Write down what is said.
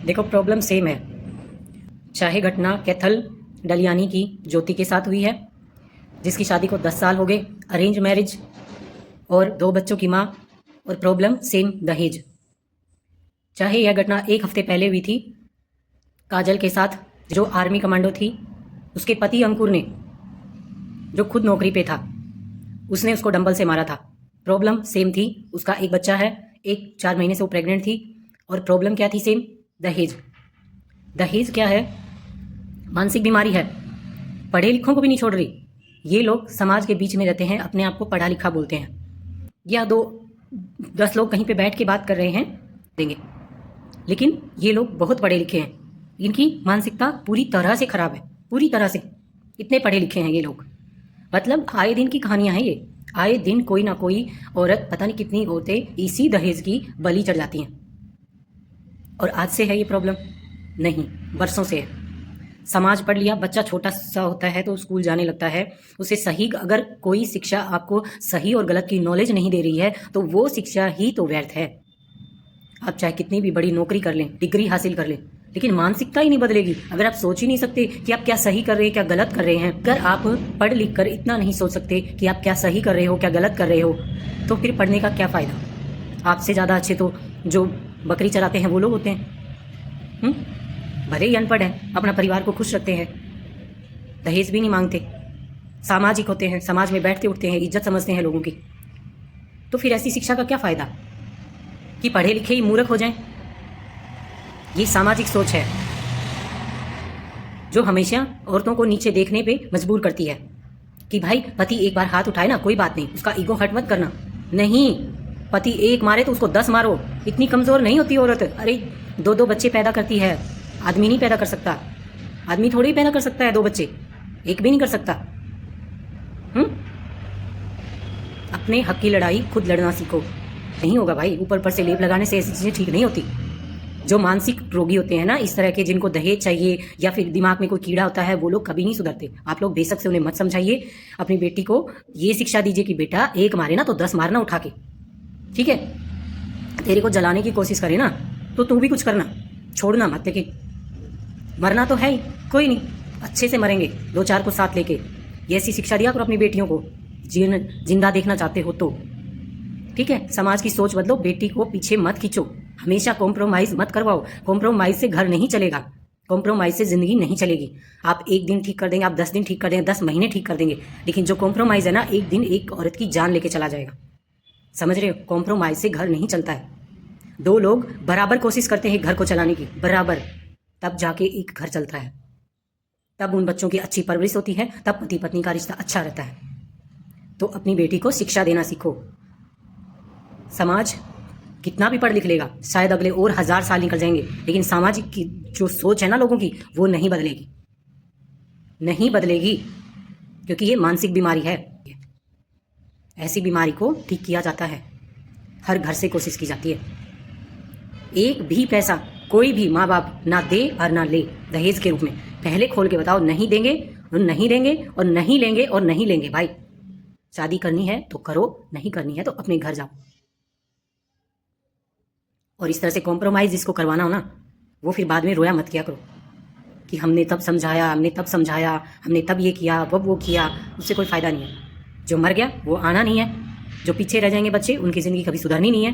देखो problem same है, चाहे घटना कैथल डलियानी की ज्योति के साथ हुई है, जिसकी शादी को 10 साल हो गए, अरेंज मैरिज और 2 बच्चों की माँ, और प्रॉब्लम सेम दहेज। चाहे यह घटना 1 हफ्ते पहले हुई थी काजल के साथ, जो आर्मी कमांडो थी, उसके पति अंकुर ने, जो खुद नौकरी पे था, उसने उसको डंबल से मारा था। प्रॉब्लम सेम थी, उसका एक बच्चा है, 4 महीने से वो प्रेग्नेंट थी, और प्रॉब्लम क्या थी सेम? दहेज। दहेज क्या है? मानसिक बीमारी है, पढ़े लिखों को भी नहीं छोड़ रही। ये लोग समाज के बीच में रहते हैं, अपने आप को पढ़ा लिखा बोलते हैं, या 10 लोग कहीं पे बैठ के बात कर रहे हैं देंगे, लेकिन ये लोग बहुत पढ़े लिखे हैं, इनकी मानसिकता पूरी तरह से खराब है, पूरी तरह से। इतने पढ़े लिखे हैं ये लोग, मतलब आए दिन की कहानियां हैं ये। आए दिन कोई ना कोई औरत, पता नहीं कितनी औरतें इसी दहेज की बलि चढ़ जाती हैं। और आज से है ये प्रॉब्लम? नहीं, बरसों से है। समाज पढ़ लिया, बच्चा छोटा सा होता है तो स्कूल जाने लगता है, उसे सही, अगर कोई शिक्षा आपको सही और गलत की नॉलेज नहीं दे रही है तो वो शिक्षा ही तो व्यर्थ है। आप चाहे कितनी भी बड़ी नौकरी कर लें, डिग्री हासिल कर लें, लेकिन मानसिकता ही नहीं बदलेगी। अगर आप सोच ही नहीं सकते कि आप क्या सही कर रहे हैं, क्या गलत कर रहे हैं, अगर आप पढ़ लिख कर इतना नहीं सोच सकते कि आप क्या सही कर रहे हो, क्या गलत कर रहे हो, तो फिर पढ़ने का क्या फ़ायदा? आपसे ज़्यादा अच्छे तो जो बकरी चराते हैं वो लोग होते हैं। भले ही अनपढ़ हैं, अपना परिवार को खुश रखते हैं, दहेज भी नहीं मांगते, सामाजिक होते हैं, समाज में बैठते उठते हैं, इज्जत समझते हैं लोगों की। तो फिर ऐसी शिक्षा का क्या फ़ायदा कि पढ़े लिखे ही मूर्ख हो जाएं? ये सामाजिक सोच है जो हमेशा औरतों को नीचे देखने पे मजबूर करती है कि भाई पति एक बार हाथ उठाए ना, कोई बात नहीं, उसका ईगो हर्ट मत करना। नहीं, पति एक मारे तो उसको 10 मारो। इतनी कमज़ोर नहीं होती औरत। अरे 2 बच्चे पैदा करती है, आदमी नहीं पैदा कर सकता। आदमी थोड़ी पैदा कर सकता है 2 बच्चे, एक भी नहीं कर सकता। अपने हक की लड़ाई खुद लड़ना सीखो। नहीं होगा भाई, ऊपर पर से लेप लगाने से ऐसी चीज़ें ठीक नहीं होती। जो मानसिक रोगी होते हैं ना इस तरह के, जिनको दहेज चाहिए या फिर दिमाग में कोई कीड़ा होता है, वो लोग कभी नहीं सुधरते। आप लोग बेशक से उन्हें मत समझाइए। अपनी बेटी को ये शिक्षा दीजिए कि बेटा एक मारे ना तो 10 मारना उठा के, ठीक है? तेरे को जलाने की कोशिश करे ना तो तू भी कुछ करना, छोड़ना मत। लेकिन मरना तो है ही, कोई नहीं, अच्छे से मरेंगे 2-4 को साथ लेके। ये ऐसी शिक्षा दिया करो अपनी बेटियों को, जिंदा देखना चाहते हो तो, ठीक है? समाज की सोच बदलो, बेटी को पीछे मत खींचो, हमेशा कॉम्प्रोमाइज़ मत करवाओ। कॉम्प्रोमाइज़ से घर नहीं चलेगा, कॉम्प्रोमाइज़ से ज़िंदगी नहीं चलेगी। आप 1 दिन ठीक कर देंगे, आप 10 दिन ठीक कर देंगे, 10 महीने ठीक कर देंगे, लेकिन जो कॉम्प्रोमाइज़ है ना, एक दिन एक औरत की जान लेके चला जाएगा। समझ रहे हो? कॉम्प्रोमाइज़ से घर नहीं चलता है। 2 लोग बराबर कोशिश करते हैं घर को चलाने की, बराबर, तब जाके एक घर चलता है, तब उन बच्चों की अच्छी परवरिश होती है, तब पति पत्नी का रिश्ता अच्छा रहता है। तो अपनी बेटी को शिक्षा देना सीखो। समाज कितना भी पढ़ लिख लेगा, शायद अगले और 1000 साल निकल जाएंगे, लेकिन सामाजिक की जो सोच है ना लोगों की, वो नहीं बदलेगी, नहीं बदलेगी, क्योंकि ये मानसिक बीमारी है। ऐसी बीमारी को ठीक किया जाता है, हर घर से कोशिश की जाती है। एक भी पैसा कोई भी माँ बाप ना दे और ना ले दहेज के रूप में। पहले खोल के बताओ, नहीं देंगे और नहीं देंगे और नहीं लेंगे और नहीं लेंगे। भाई शादी करनी है तो करो, नहीं करनी है तो अपने घर जाओ। और इस तरह से कॉम्प्रोमाइज़ जिसको करवाना हो ना, वो फिर बाद में रोया मत किया करो कि हमने तब समझाया, हमने तब समझाया, हमने तब ये किया, अब वो किया। उससे कोई फ़ायदा नहीं है। जो मर गया वो आना नहीं है, जो पीछे रह जाएंगे बच्चे, उनकी ज़िंदगी कभी सुधरनी नहीं है।